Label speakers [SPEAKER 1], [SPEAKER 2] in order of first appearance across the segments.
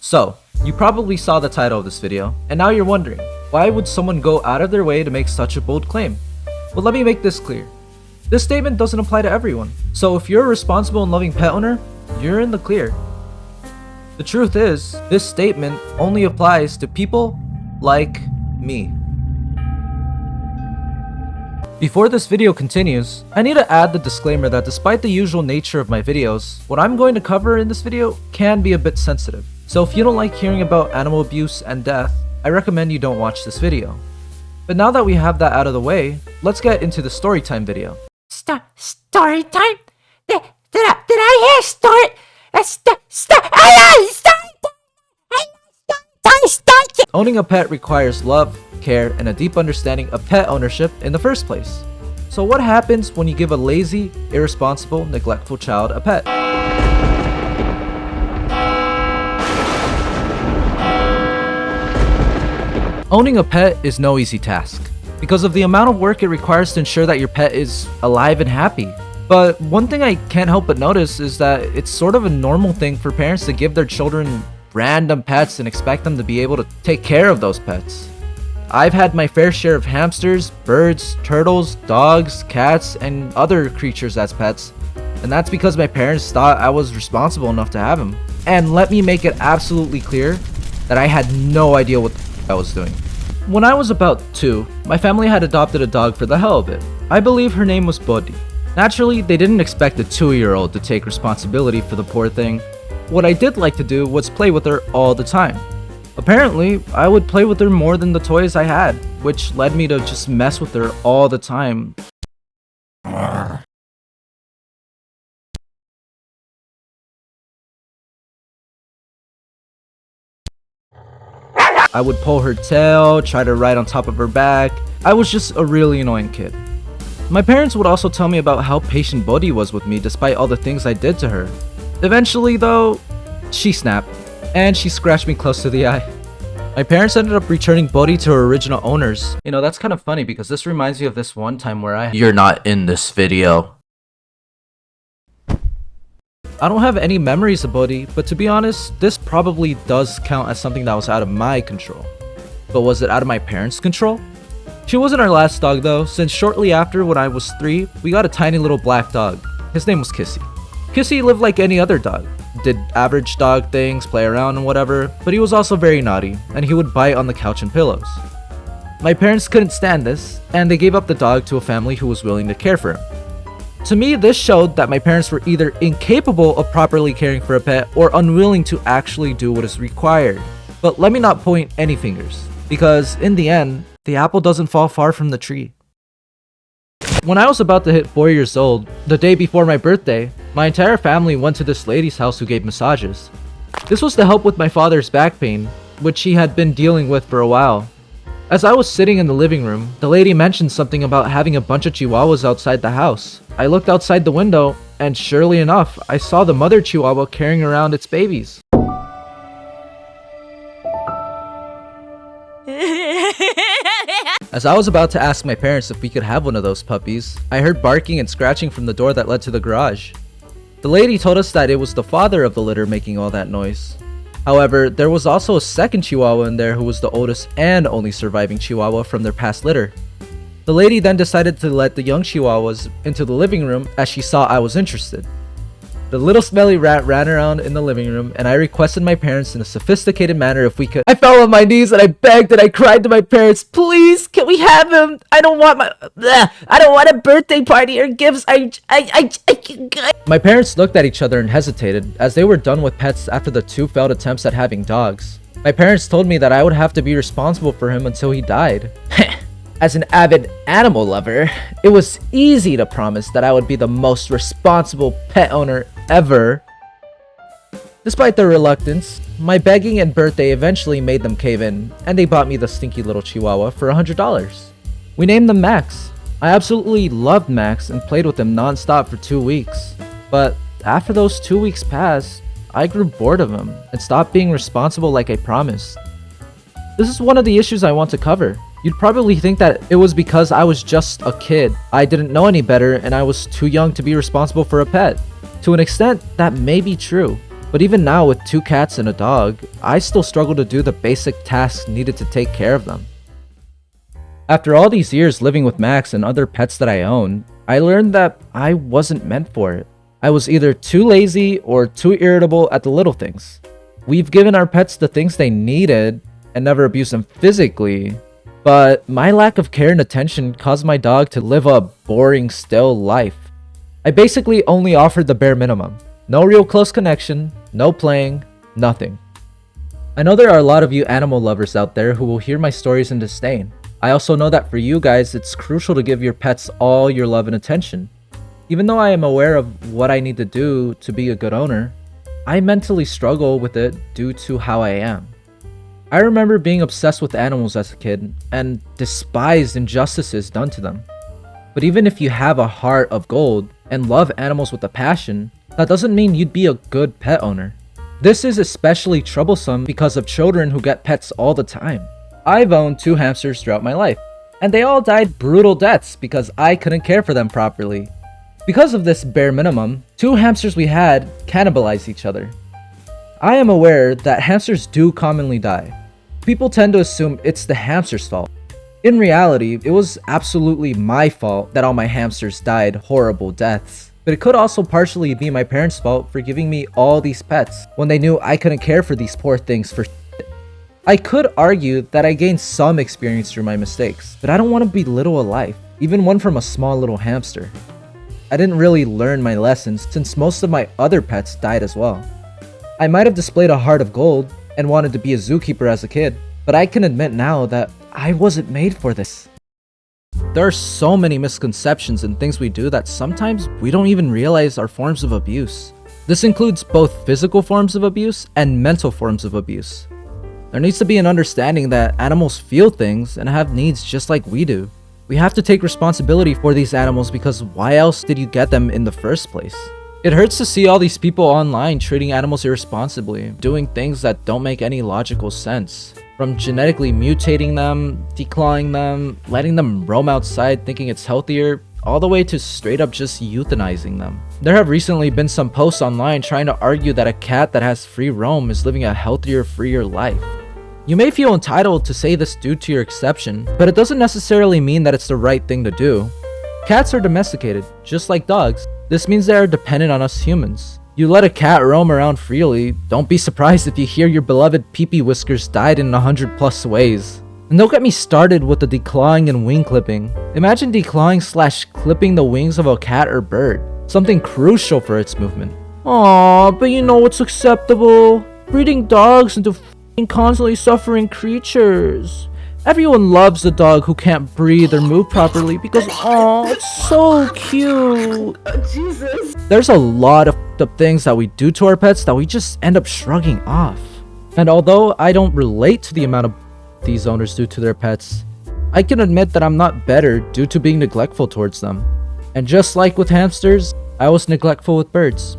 [SPEAKER 1] So, you probably saw the title of this video, and now you're wondering, why would someone go out of their way to make such a bold claim? Well, let me make this clear. This statement doesn't apply to everyone, so if you're a responsible and loving pet owner, you're in the clear. The truth is, this statement only applies to people like me. Before this video continues, I need to add the disclaimer that despite the usual nature of my videos, what I'm going to cover in this video can be a bit sensitive. So if you don't like hearing about animal abuse and death, I recommend you don't watch this video. But now that we have that out of the way, let's get into the storytime video.
[SPEAKER 2] Story time? Did I hear story?
[SPEAKER 1] Owning a pet requires love, care, and a deep understanding of pet ownership in the first place. So what happens when you give a lazy, irresponsible, neglectful child a pet? Owning a pet is no easy task, because of the amount of work it requires to ensure that your pet is alive and happy. But one thing I can't help but notice is that it's sort of a normal thing for parents to give their children random pets and expect them to be able to take care of those pets. I've had my fair share of hamsters, birds, turtles, dogs, cats, and other creatures as pets, and that's because my parents thought I was responsible enough to have them. And let me make it absolutely clear that I had no idea what I was doing. When I was about 2, my family had adopted a dog for the hell of it. I believe her name was Bodhi. Naturally, they didn't expect a 2-year-old to take responsibility for the poor thing. What I did like to do was play with her all the time. Apparently, I would play with her more than the toys I had, which led me to just mess with her all the time. I would pull her tail, try to ride on top of her back. I was just a really annoying kid. My parents would also tell me about how patient Bodhi was with me despite all the things I did to her. Eventually though, she snapped, and she scratched me close to the eye. My parents ended up returning Bodhi to her original owners. You know, that's kind of funny because this reminds me of this one time where You're not in this video. I don't have any memories of Bodhi, but to be honest, this probably does count as something that was out of my control. But was it out of my parents' control? She wasn't our last dog though, since shortly after when I was 3, we got a tiny little black dog. His name was Kissy. Kissy lived like any other dog, did average dog things, play around and whatever, but he was also very naughty, and he would bite on the couch and pillows. My parents couldn't stand this, and they gave up the dog to a family who was willing to care for him. To me, this showed that my parents were either incapable of properly caring for a pet or unwilling to actually do what is required. But let me not point any fingers, because in the end, the apple doesn't fall far from the tree. When I was about to hit 4 years old, the day before my birthday, my entire family went to this lady's house who gave massages. This was to help with my father's back pain, which he had been dealing with for a while. As I was sitting in the living room, the lady mentioned something about having a bunch of chihuahuas outside the house. I looked outside the window, and surely enough, I saw the mother chihuahua carrying around its babies. As I was about to ask my parents if we could have one of those puppies, I heard barking and scratching from the door that led to the garage. The lady told us that it was the father of the litter making all that noise. However, there was also a second chihuahua in there who was the oldest and only surviving chihuahua from their past litter. The lady then decided to let the young chihuahuas into the living room as she saw I was interested. The little smelly rat ran around in the living room, and I requested my parents in a sophisticated manner if we could. I fell on my knees and I begged and I cried to my parents, please, can we have him? I don't want a birthday party or gifts. My parents looked at each other and hesitated, as they were done with pets after the 2 failed attempts at having dogs. My parents told me that I would have to be responsible for him until he died. As an avid animal lover, it was easy to promise that I would be the most responsible pet owner ever. Despite their reluctance, my begging and birthday eventually made them cave in, and they bought me the stinky little chihuahua for $100. We named them Max. I absolutely loved Max and played with him non-stop for 2 weeks. But after those 2 weeks passed, I grew bored of him and stopped being responsible like I promised. This is one of the issues I want to cover. You'd probably think that it was because I was just a kid. I didn't know any better and I was too young to be responsible for a pet. To an extent, that may be true. But even now with 2 cats and a dog, I still struggle to do the basic tasks needed to take care of them. After all these years living with Max and other pets that I own, I learned that I wasn't meant for it. I was either too lazy or too irritable at the little things. We've given our pets the things they needed and never abused them physically, but my lack of care and attention caused my dog to live a boring, still life. I basically only offered the bare minimum. No real close connection, no playing, nothing. I know there are a lot of you animal lovers out there who will hear my stories in disdain. I also know that for you guys, it's crucial to give your pets all your love and attention. Even though I am aware of what I need to do to be a good owner, I mentally struggle with it due to how I am. I remember being obsessed with animals as a kid and despised injustices done to them. But even if you have a heart of gold and love animals with a passion, that doesn't mean you'd be a good pet owner. This is especially troublesome because of children who get pets all the time. I've owned 2 hamsters throughout my life, and they all died brutal deaths because I couldn't care for them properly. Because of this bare minimum, 2 hamsters we had cannibalized each other. I am aware that hamsters do commonly die. People tend to assume it's the hamster's fault. In reality, it was absolutely my fault that all my hamsters died horrible deaths. But it could also partially be my parents' fault for giving me all these pets when they knew I couldn't care for these poor things for shit. I could argue that I gained some experience through my mistakes, but I don't want to belittle a life, even one from a small little hamster. I didn't really learn my lessons since most of my other pets died as well. I might have displayed a heart of gold and wanted to be a zookeeper as a kid, but I can admit now that I wasn't made for this. There are so many misconceptions and things we do that sometimes we don't even realize are forms of abuse. This includes both physical forms of abuse and mental forms of abuse. There needs to be an understanding that animals feel things and have needs just like we do. We have to take responsibility for these animals because why else did you get them in the first place? It hurts to see all these people online treating animals irresponsibly, doing things that don't make any logical sense. From genetically mutating them, declawing them, letting them roam outside thinking it's healthier, all the way to straight up just euthanizing them. There have recently been some posts online trying to argue that a cat that has free roam is living a healthier, freer life. You may feel entitled to say this due to your exception, but it doesn't necessarily mean that it's the right thing to do. Cats are domesticated, just like dogs. This means they are dependent on us humans. You let a cat roam around freely, don't be surprised if you hear your beloved pee-pee whiskers died in 100+ ways. And don't get me started with the declawing and wing clipping. Imagine declawing/clipping the wings of a cat or bird, something crucial for its movement. Aww, but you know what's acceptable? Breeding dogs into constantly suffering creatures. Everyone loves a dog who can't breathe or move properly because, oh, it's so cute.
[SPEAKER 3] Jesus.
[SPEAKER 1] There's a lot of things that we do to our pets that we just end up shrugging off. And although I don't relate to the amount of these owners do to their pets, I can admit that I'm not better due to being neglectful towards them. And just like with hamsters, I was neglectful with birds.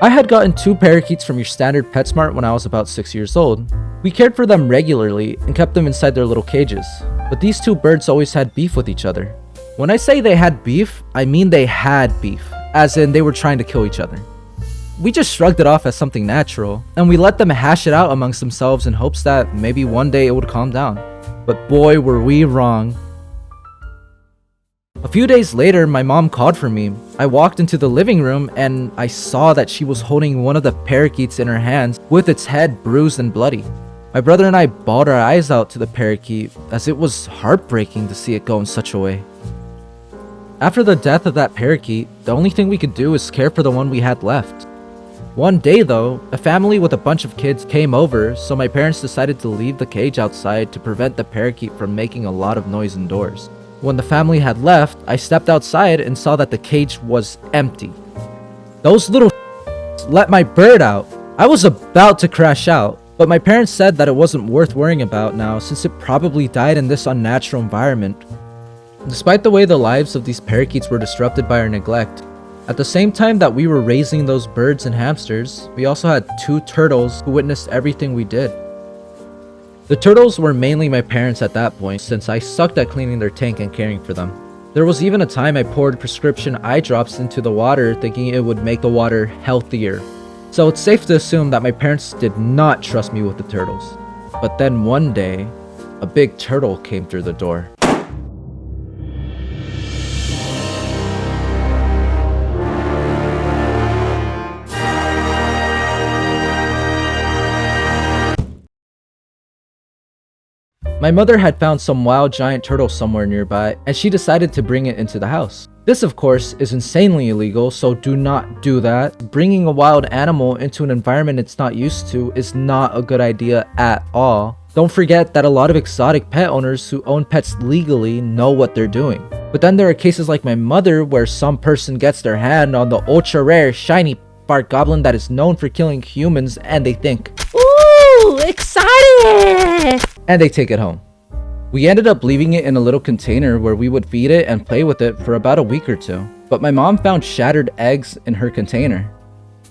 [SPEAKER 1] I had gotten 2 parakeets from your standard PetSmart when I was about 6 years old. We cared for them regularly and kept them inside their little cages, but these 2 birds always had beef with each other. When I say they had beef, I mean they had beef, as in they were trying to kill each other. We just shrugged it off as something natural, and we let them hash it out amongst themselves in hopes that maybe one day it would calm down. But boy, were we wrong. A few days later, my mom called for me. I walked into the living room and I saw that she was holding one of the parakeets in her hands with its head bruised and bloody. My brother and I bawled our eyes out to the parakeet as it was heartbreaking to see it go in such a way. After the death of that parakeet, the only thing we could do is care for the one we had left. One day though, a family with a bunch of kids came over, so my parents decided to leave the cage outside to prevent the parakeet from making a lot of noise indoors. When the family had left, I stepped outside and saw that the cage was empty. Those little let my bird out. I was about to crash out, but my parents said that it wasn't worth worrying about now since it probably died in this unnatural environment. Despite the way the lives of these parakeets were disrupted by our neglect, at the same time that we were raising those birds and hamsters, we also had 2 turtles who witnessed everything we did. The turtles were mainly my parents at that point, since I sucked at cleaning their tank and caring for them. There was even a time I poured prescription eye drops into the water thinking it would make the water healthier. So it's safe to assume that my parents did not trust me with the turtles. But then one day, a big turtle came through the door. My mother had found some wild giant turtle somewhere nearby, and she decided to bring it into the house. This, of course, is insanely illegal, so do not do that. Bringing a wild animal into an environment it's not used to is not a good idea at all. Don't forget that a lot of exotic pet owners who own pets legally know what they're doing. But then there are cases like my mother where some person gets their hand on the ultra rare shiny fart goblin that is known for killing humans and they think,
[SPEAKER 2] Ooh, excited!
[SPEAKER 1] And they take it home. We ended up leaving it in a little container where we would feed it and play with it for about a week or two. But my mom found shattered eggs in her container.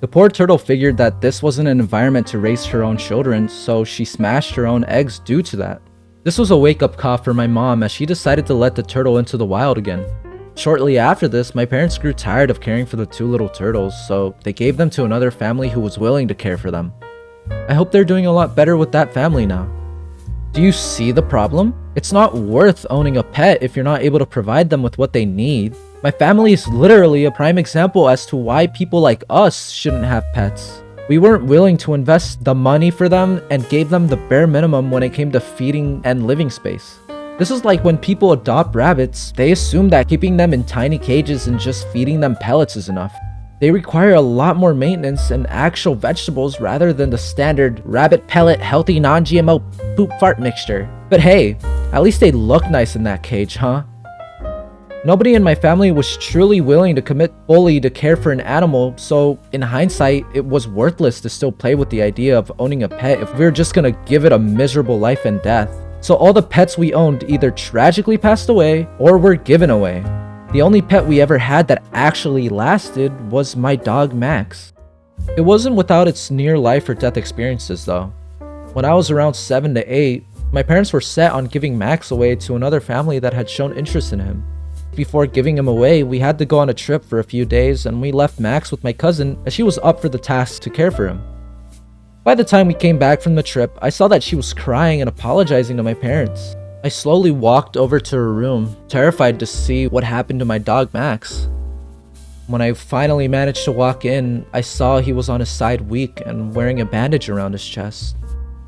[SPEAKER 1] The poor turtle figured that this wasn't an environment to raise her own children, so she smashed her own eggs due to that. This was a wake-up call for my mom as she decided to let the turtle into the wild again. Shortly after this, my parents grew tired of caring for the two little turtles, so they gave them to another family who was willing to care for them. I hope they're doing a lot better with that family now. Do you see the problem? It's not worth owning a pet if you're not able to provide them with what they need. My family is literally a prime example as to why people like us shouldn't have pets. We weren't willing to invest the money for them and gave them the bare minimum when it came to feeding and living space. This is like when people adopt rabbits, they assume that keeping them in tiny cages and just feeding them pellets is enough. They require a lot more maintenance and actual vegetables rather than the standard rabbit pellet healthy non-GMO poop fart mixture. But hey, at least they look nice in that cage, huh? Nobody in my family was truly willing to commit fully to care for an animal, so in hindsight, it was worthless to still play with the idea of owning a pet if we were just gonna give it a miserable life and death. So all the pets we owned either tragically passed away or were given away. The only pet we ever had that actually lasted was my dog Max. It wasn't without its near life or death experiences though. When I was around 7 to 8, my parents were set on giving Max away to another family that had shown interest in him. Before giving him away, we had to go on a trip for a few days and we left Max with my cousin as she was up for the task to care for him. By the time we came back from the trip, I saw that she was crying and apologizing to my parents. I slowly walked over to her room, terrified to see what happened to my dog Max. When I finally managed to walk in, I saw he was on his side weak and wearing a bandage around his chest.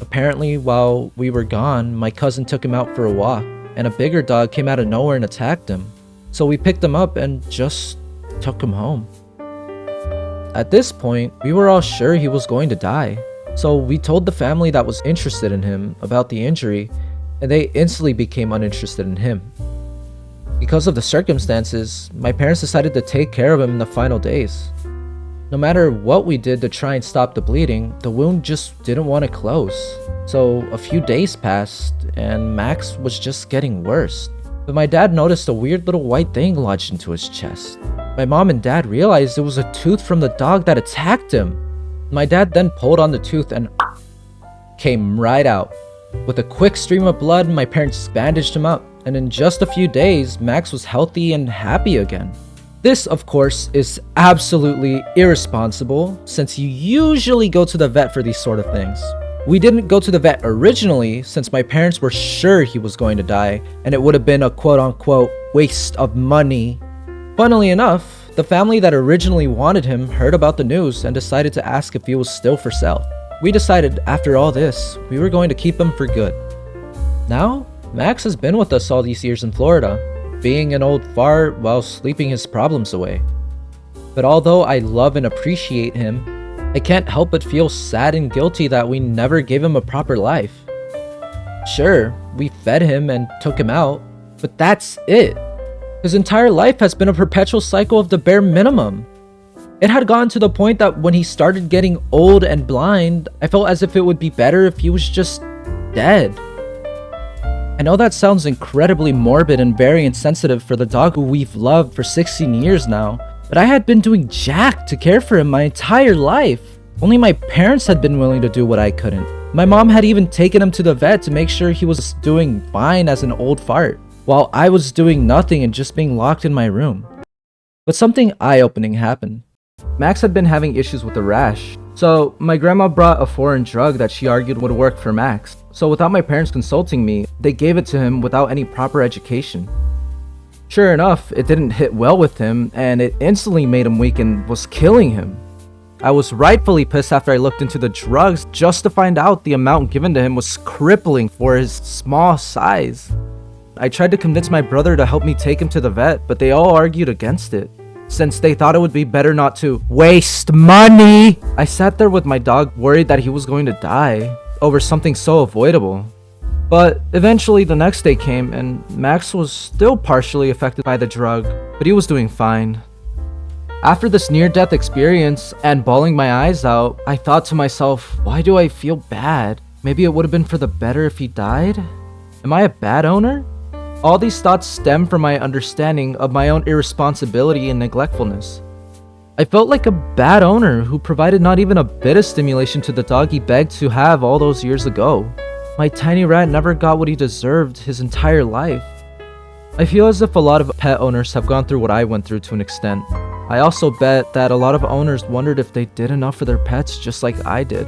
[SPEAKER 1] Apparently, while we were gone, my cousin took him out for a walk, and a bigger dog came out of nowhere and attacked him. So we picked him up and just took him home. At this point, we were all sure he was going to die. So we told the family that was interested in him about the injury, and they instantly became uninterested in him. Because of the circumstances, my parents decided to take care of him in the final days. No matter what we did to try and stop the bleeding, the wound just didn't want to close. So a few days passed, and Max was just getting worse. But my dad noticed a weird little white thing lodged into his chest. My mom and dad realized it was a tooth from the dog that attacked him. My dad then pulled on the tooth and came right out. With a quick stream of blood, my parents bandaged him up, and in just a few days, Max was healthy and happy again. This, of course, is absolutely irresponsible, since you usually go to the vet for these sort of things. We didn't go to the vet originally, since my parents were sure he was going to die, and it would have been a quote-unquote waste of money. Funnily enough, the family that originally wanted him heard about the news and decided to ask if he was still for sale. We decided, after all this, we were going to keep him for good. Now, Max has been with us all these years in Florida, being an old fart while sleeping his problems away. But although I love and appreciate him, I can't help but feel sad and guilty that we never gave him a proper life. Sure, we fed him and took him out, but that's it. His entire life has been a perpetual cycle of the bare minimum. It had gotten to the point that when he started getting old and blind, I felt as if it would be better if he was just dead. I know that sounds incredibly morbid and very insensitive for the dog who we've loved for 16 years now, but I had been doing jack to care for him my entire life. Only my parents had been willing to do what I couldn't. My mom had even taken him to the vet to make sure he was doing fine as an old fart, while I was doing nothing and just being locked in my room. But something eye-opening happened. Max had been having issues with a rash, so my grandma brought a foreign drug that she argued would work for Max. So without my parents consulting me, they gave it to him without any proper education. Sure enough, it didn't hit well with him, and it instantly made him weak and was killing him. I was rightfully pissed after I looked into the drugs just to find out the amount given to him was crippling for his small size. I tried to convince my brother to help me take him to the vet, but they all argued against it, since they thought it would be better not to waste money. I sat there with my dog worried that he was going to die over something so avoidable. But eventually the next day came and Max was still partially affected by the drug, but he was doing fine. After this near-death experience and bawling my eyes out, I thought to myself, why do I feel bad? Maybe it would have been for the better if he died? Am I a bad owner? All these thoughts stem from my understanding of my own irresponsibility and neglectfulness. I felt like a bad owner who provided not even a bit of stimulation to the dog he begged to have all those years ago. My tiny rat never got what he deserved his entire life. I feel as if a lot of pet owners have gone through what I went through to an extent. I also bet that a lot of owners wondered if they did enough for their pets just like I did.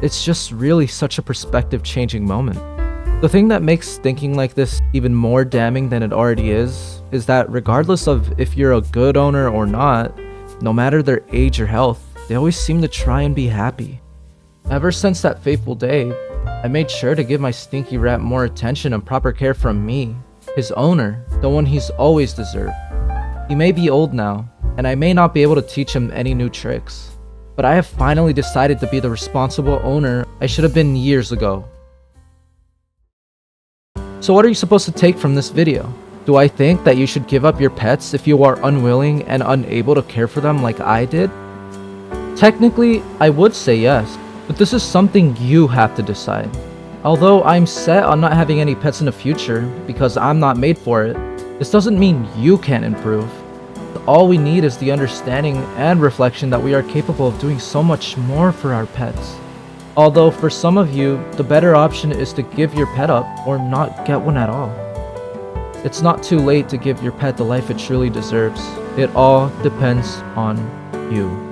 [SPEAKER 1] It's just really such a perspective changing moment. The thing that makes thinking like this even more damning than it already is that regardless of if you're a good owner or not, no matter their age or health, they always seem to try and be happy. Ever since that fateful day, I made sure to give my stinky rat more attention and proper care from me, his owner, the one he's always deserved. He may be old now, and I may not be able to teach him any new tricks, but I have finally decided to be the responsible owner I should have been years ago. So what are you supposed to take from this video? Do I think that you should give up your pets if you are unwilling and unable to care for them like I did? Technically, I would say yes, but this is something you have to decide. Although I'm set on not having any pets in the future because I'm not made for it, this doesn't mean you can't improve. All we need is the understanding and reflection that we are capable of doing so much more for our pets. Although for some of you, the better option is to give your pet up or not get one at all. It's not too late to give your pet the life it truly deserves. It all depends on you.